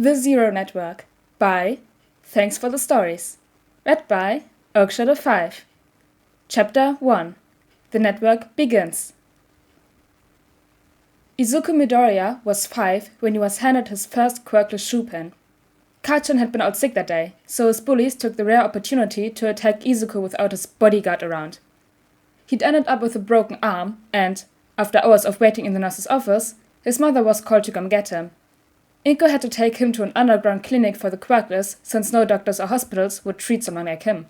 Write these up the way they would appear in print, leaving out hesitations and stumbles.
The Zero Network by Thx4thestories. Read by Oakshadow5. Chapter 1. The Network Begins. Izuku Midoriya was 5 when he was handed his first quirkless shoe pin. Kachan had been out sick that day, so his bullies took the rare opportunity to attack Izuku without his bodyguard around. He'd ended up with a broken arm, and, after hours of waiting in the nurse's office, his mother was called to come get him. Inko had to take him to an underground clinic for the quirkless, since no doctors or hospitals would treat someone like him.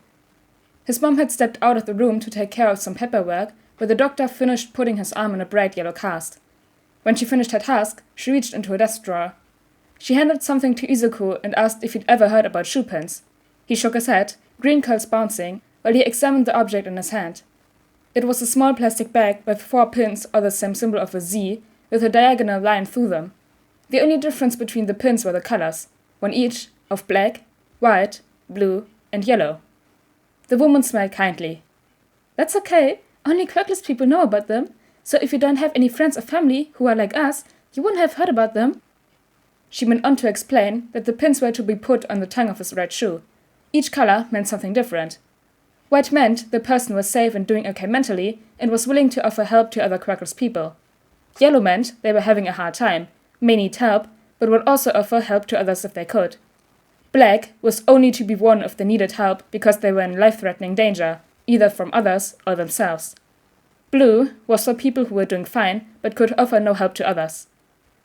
His mom had stepped out of the room to take care of some paperwork, where the doctor finished putting his arm in a bright yellow cast. When she finished her task, she reached into a desk drawer. She handed something to Izuku and asked if he'd ever heard about shoe pins. He shook his head, green curls bouncing, while he examined the object in his hand. It was a small plastic bag with 4 pins or the same symbol of a Z, with a diagonal line through them. The only difference between the pins were the colors, one each, of black, white, blue, and yellow. The woman smiled kindly. "That's okay, only quirkless people know about them, so if you don't have any friends or family who are like us, you wouldn't have heard about them." She went on to explain that the pins were to be put on the tongue of his right shoe. Each color meant something different. White meant the person was safe and doing okay mentally and was willing to offer help to other quirkless people. Yellow meant they were having a hard time, may need help, but would also offer help to others if they could. Black was only to be worn if they needed help because they were in life-threatening danger, either from others or themselves. Blue was for people who were doing fine, but could offer no help to others.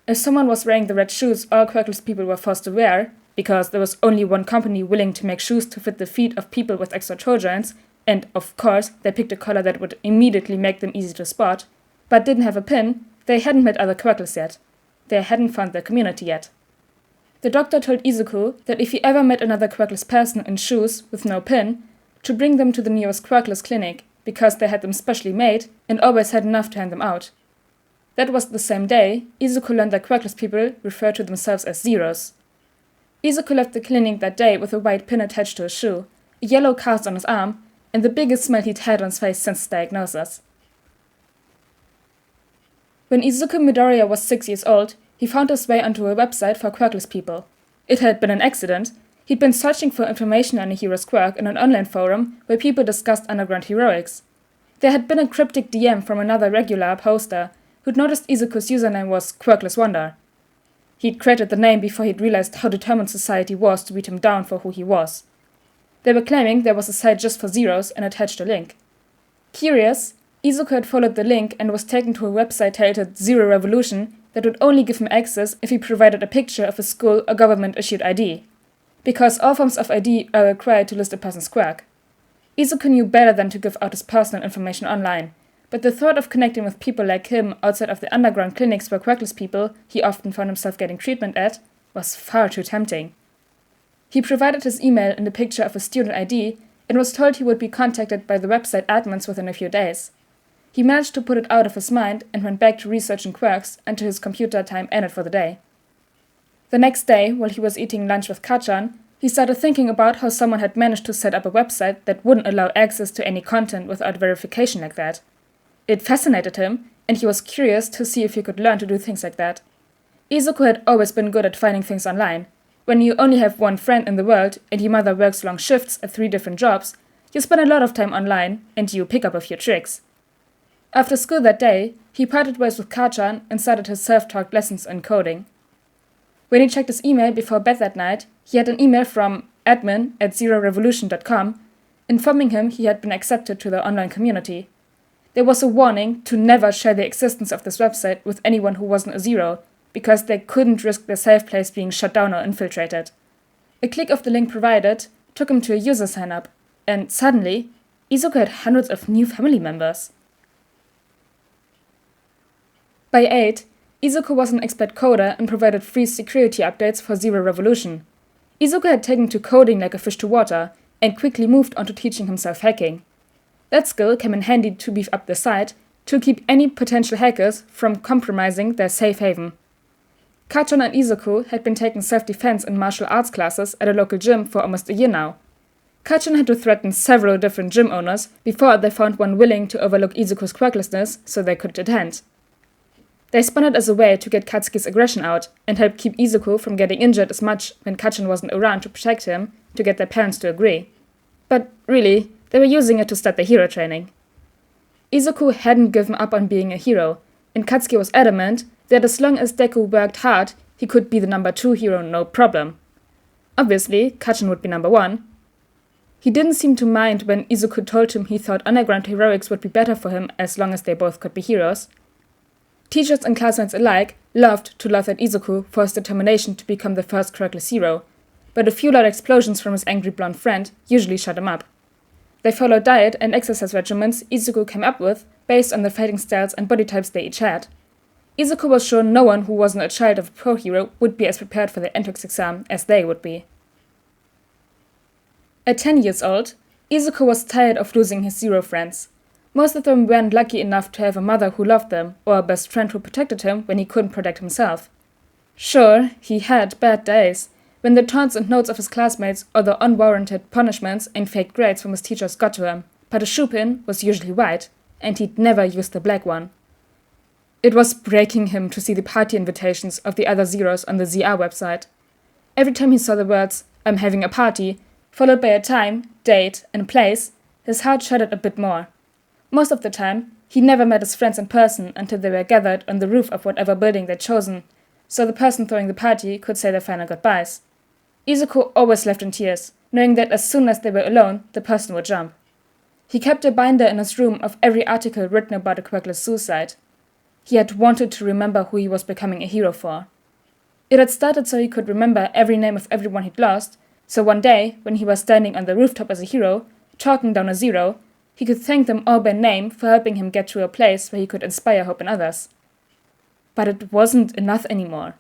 If someone was wearing the red shoes all quirkless people were forced to wear, because there was only one company willing to make shoes to fit the feet of people with extra toe joints, and of course they picked a color that would immediately make them easy to spot, but didn't have a pin, they hadn't met other quirkless yet. They hadn't found their community yet. The doctor told Izuku that if he ever met another quirkless person in shoes with no pin, to bring them to the nearest quirkless clinic, because they had them specially made and always had enough to hand them out. That was the same day Izuku learned that quirkless people refer to themselves as zeros. Izuku left the clinic that day with a white pin attached to his shoe, a yellow cast on his arm, and the biggest smile he'd had on his face since his diagnosis. When Izuku Midoriya was 6 years old, he found his way onto a website for quirkless people. It had been an accident. He'd been searching for information on a hero's quirk in an online forum where people discussed underground heroics. There had been a cryptic DM from another regular poster who'd noticed Izuku's username was Quirkless Wonder. He'd created the name before he'd realized how determined society was to beat him down for who he was. They were claiming there was a site just for zeros and attached a link. Curious, Izuku had followed the link and was taken to a website titled Zero Revolution that would only give him access if he provided a picture of a school or government-issued ID, because all forms of ID are required to list a person's quirk. Izuku knew better than to give out his personal information online, but the thought of connecting with people like him outside of the underground clinics for quirkless people he often found himself getting treatment at was far too tempting. He provided his email and a picture of a student ID and was told he would be contacted by the website admins within a few days. He managed to put it out of his mind and went back to researching quirks until his computer time ended for the day. The next day, while he was eating lunch with Kachan, he started thinking about how someone had managed to set up a website that wouldn't allow access to any content without verification like that. It fascinated him, and he was curious to see if he could learn to do things like that. Izuku had always been good at finding things online. When you only have one friend in the world and your mother works long shifts at 3 different jobs, you spend a lot of time online and you pick up a few tricks. After school that day, he parted ways with Kachan and started his self-taught lessons in coding. When he checked his email before bed that night, he had an email from admin@zerorevolution.com informing him he had been accepted to the online community. There was a warning to never share the existence of this website with anyone who wasn't a zero, because they couldn't risk their safe place being shut down or infiltrated. A click of the link provided took him to a user sign-up, and suddenly, Izuku had hundreds of new family members. By 8, Izuku was an expert coder and provided free security updates for Zero Revolution. Izuku had taken to coding like a fish to water, and quickly moved on to teaching himself hacking. That skill came in handy to beef up the site, to keep any potential hackers from compromising their safe haven. Kachan and Izuku had been taking self-defense and martial arts classes at a local gym for almost a year now. Kachan had to threaten several different gym owners before they found one willing to overlook Izuku's quirklessness so they could attend. They spun it as a way to get Katsuki's aggression out and help keep Izuku from getting injured as much when Kachan wasn't around to protect him to get their parents to agree. But really, they were using it to start their hero training. Izuku hadn't given up on being a hero, and Katsuki was adamant that as long as Deku worked hard, he could be the number 2 hero no problem. Obviously, Kachan would be number 1. He didn't seem to mind when Izuku told him he thought underground heroics would be better for him as long as they both could be heroes. Teachers and classmates alike loved to laugh at Izuku for his determination to become the first quirkless hero, but a few loud explosions from his angry blonde friend usually shut him up. They followed diet and exercise regimens Izuku came up with based on the fighting styles and body types they each had. Izuku was sure no one who wasn't a child of a pro hero would be as prepared for the entrance exam as they would be. At 10 years old, Izuku was tired of losing his zero friends. Most of them weren't lucky enough to have a mother who loved them or a best friend who protected him when he couldn't protect himself. Sure, he had bad days, when the taunts and notes of his classmates or the unwarranted punishments and fake grades from his teachers got to him, but a shoe pin was usually white, and he'd never used the black one. It was breaking him to see the party invitations of the other zeros on the ZR website. Every time he saw the words, "I'm having a party," followed by a time, date, and place, his heart shuddered a bit more. Most of the time, he never met his friends in person until they were gathered on the roof of whatever building they'd chosen, so the person throwing the party could say their final goodbyes. Izuku always left in tears, knowing that as soon as they were alone, the person would jump. He kept a binder in his room of every article written about a quirkless suicide. He had wanted to remember who he was becoming a hero for. It had started so he could remember every name of everyone he'd lost, so one day, when he was standing on the rooftop as a hero, talking down a zero, he could thank them all by name for helping him get to a place where he could inspire hope in others. But it wasn't enough anymore.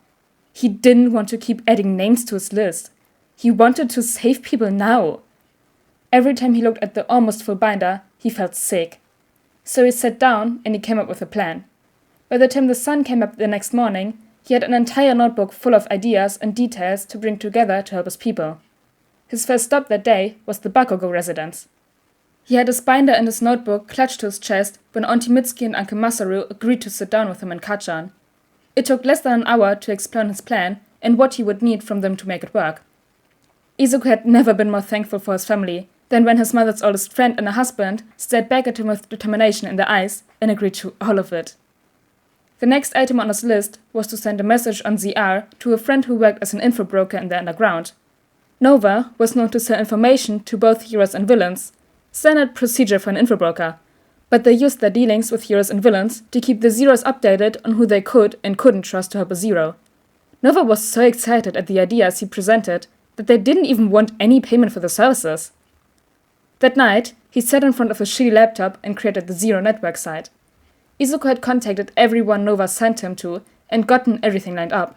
He didn't want to keep adding names to his list. He wanted to save people now. Every time he looked at the almost full binder, he felt sick. So he sat down and he came up with a plan. By the time the sun came up the next morning, he had an entire notebook full of ideas and details to bring together to help his people. His first stop that day was the Bakugo residence. He had his binder and his notebook clutched to his chest when Auntie Mitsuki and Uncle Masaru agreed to sit down with him and Kachan. It took less than an hour to explain his plan and what he would need from them to make it work. Izuku had never been more thankful for his family than when his mother's oldest friend and her husband stared back at him with determination in their eyes and agreed to all of it. The next item on his list was to send a message on ZR to a friend who worked as an info broker in the underground. Nova was known to sell information to both heroes and villains, standard procedure for an info broker, but they used their dealings with heroes and villains to keep the zeros updated on who they could and couldn't trust to help a zero. Nova was so excited at the ideas he presented that they didn't even want any payment for the services. That night, he sat in front of a shitty laptop and created the Zero Network site. Izuku had contacted everyone Nova sent him to and gotten everything lined up.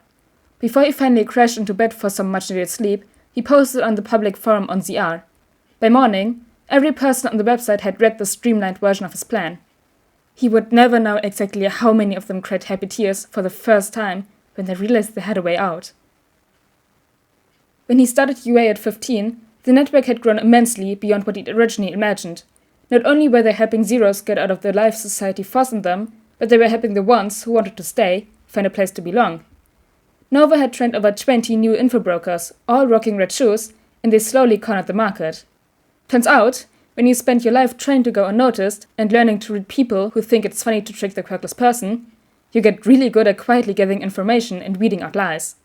Before he finally crashed into bed for some much-needed sleep, he posted on the public forum on ZR. By morning, every person on the website had read the streamlined version of his plan. He would never know exactly how many of them cried happy tears for the first time when they realized they had a way out. When he started UA at 15, the network had grown immensely beyond what he'd originally imagined. Not only were they helping zeros get out of the life society forced on them, but they were helping the ones who wanted to stay find a place to belong. Nova had trained over 20 new info brokers, all rocking red shoes, and they slowly cornered the market. Turns out, when you spend your life trying to go unnoticed and learning to read people who think it's funny to trick the quirkless person, you get really good at quietly gathering information and weeding out lies.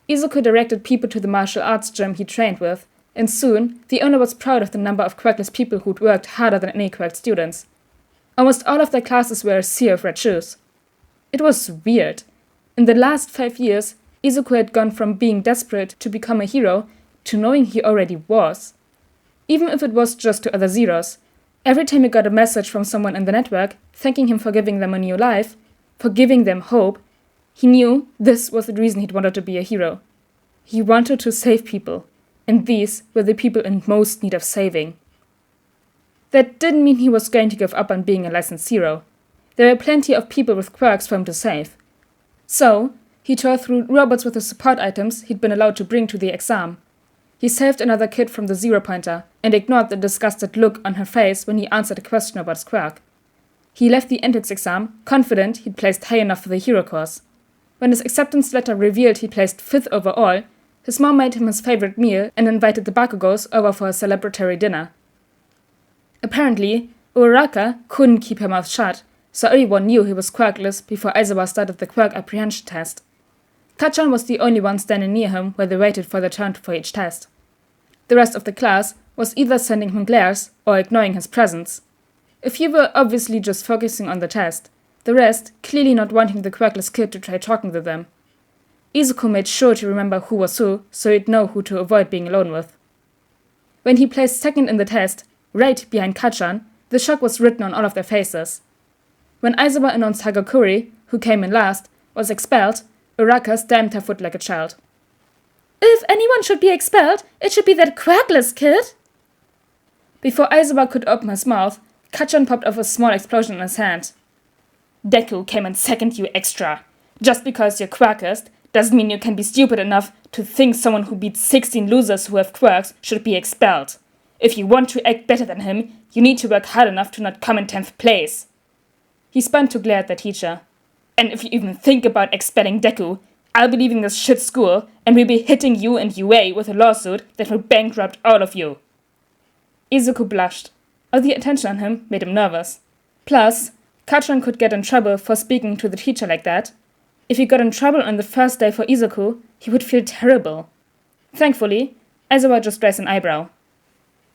Izuku directed people to the martial arts gym he trained with, and soon the owner was proud of the number of quirkless people who'd worked harder than any quirked students. Almost all of their classes were a sea of red shoes. It was weird. In the last 5 years, Izuku had gone from being desperate to become a hero to knowing he already was. Even if it was just to other zeros, every time he got a message from someone in the network thanking him for giving them a new life, for giving them hope, he knew this was the reason he'd wanted to be a hero. He wanted to save people, and these were the people in most need of saving. That didn't mean he was going to give up on being a licensed hero. There were plenty of people with quirks for him to save. So, he tore through robots with the support items he'd been allowed to bring to the exam. He saved another kid from the zero pointer and ignored the disgusted look on her face when he answered a question about his quirk. He left the entrance exam, confident he'd placed high enough for the hero course. When his acceptance letter revealed he placed 5th overall, his mom made him his favorite meal and invited the Bakugos over for a celebratory dinner. Apparently, Uraraka couldn't keep her mouth shut, so everyone knew he was quirkless before Aizawa started the quirk apprehension test. Kachan was the only one standing near him while they waited for their turn for each test. The rest of the class was either sending him glares or ignoring his presence. A few were obviously just focusing on the test, the rest clearly not wanting the quirkless kid to try talking to them. Izuku made sure to remember who was who, so he'd know who to avoid being alone with. When he placed 2nd in the test, right behind Kachan, the shock was written on all of their faces. When Aizawa announced Hagakuri, who came in last, was expelled, Uraraka stamped her foot like a child. "If anyone should be expelled, it should be that quirkless kid!" Before Aizawa could open his mouth, Kachan popped off a small explosion in his hand. "Deku came in 2nd, you extra. Just because you're quirkest doesn't mean you can be stupid enough to think someone who beats 16 losers who have quirks should be expelled. If you want to act better than him, you need to work hard enough to not come in 10th place." He spun to glare at the teacher. "And if you even think about expelling Deku, I'll be leaving this shit school and we'll be hitting you and UA with a lawsuit that will bankrupt all of you." Izuku blushed. All the attention on him made him nervous. Plus, Kachan could get in trouble for speaking to the teacher like that. If he got in trouble on the first day for Izuku, he would feel terrible. Thankfully, Aizawa just raised an eyebrow.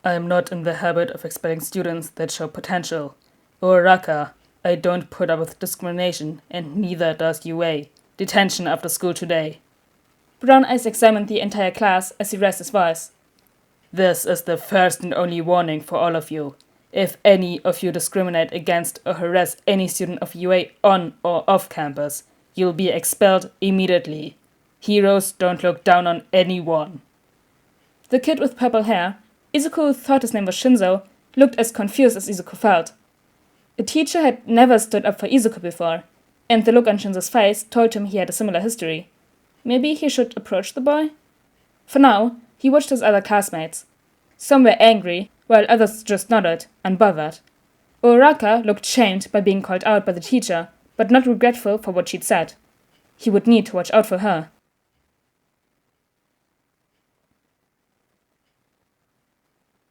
"I am not in the habit of expelling students that show potential. Uraraka, I don't put up with discrimination, and neither does UA. Detention after school today." Brown Eyes examined the entire class as he raised his voice. "This is the first and only warning for all of you. If any of you discriminate against or harass any student of UA on or off campus, you'll be expelled immediately. Heroes don't look down on anyone." The kid with purple hair, Izuku thought his name was Shinzo, looked as confused as Izuku felt. A teacher had never stood up for Izuku before, and the look on Shinzo's face told him he had a similar history. Maybe he should approach the boy? For now, he watched his other classmates. Some were angry, while others just nodded, unbothered. Uraraka looked shamed by being called out by the teacher, but not regretful for what she'd said. He would need to watch out for her.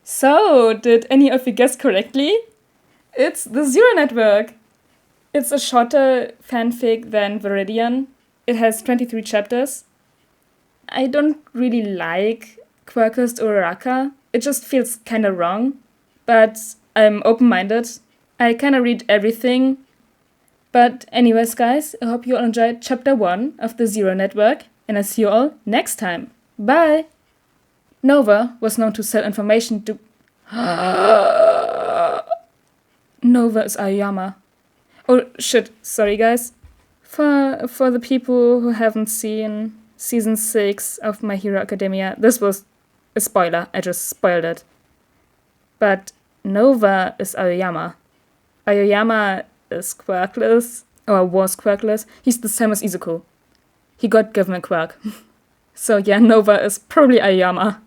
So, did any of you guess correctly? It's the Zero Network! It's a shorter fanfic than Viridian. It has 23 chapters. I don't really like quirkest Uraraka. It just feels kinda wrong. But I'm open-minded. I kinda read everything. But anyways, guys, I hope you all enjoyed chapter 1 of the Zero Network, and I'll see you all next time. Bye! Nova was known to sell information to... Nova is Aoyama. Oh shit, sorry guys. For the people who haven't seen season 6 of My Hero Academia, this was a spoiler, I just spoiled it. But Nova is Aoyama. Aoyama is quirkless, or was quirkless. He's the same as Izuku. He got given a quirk. So yeah, Nova is probably Aoyama.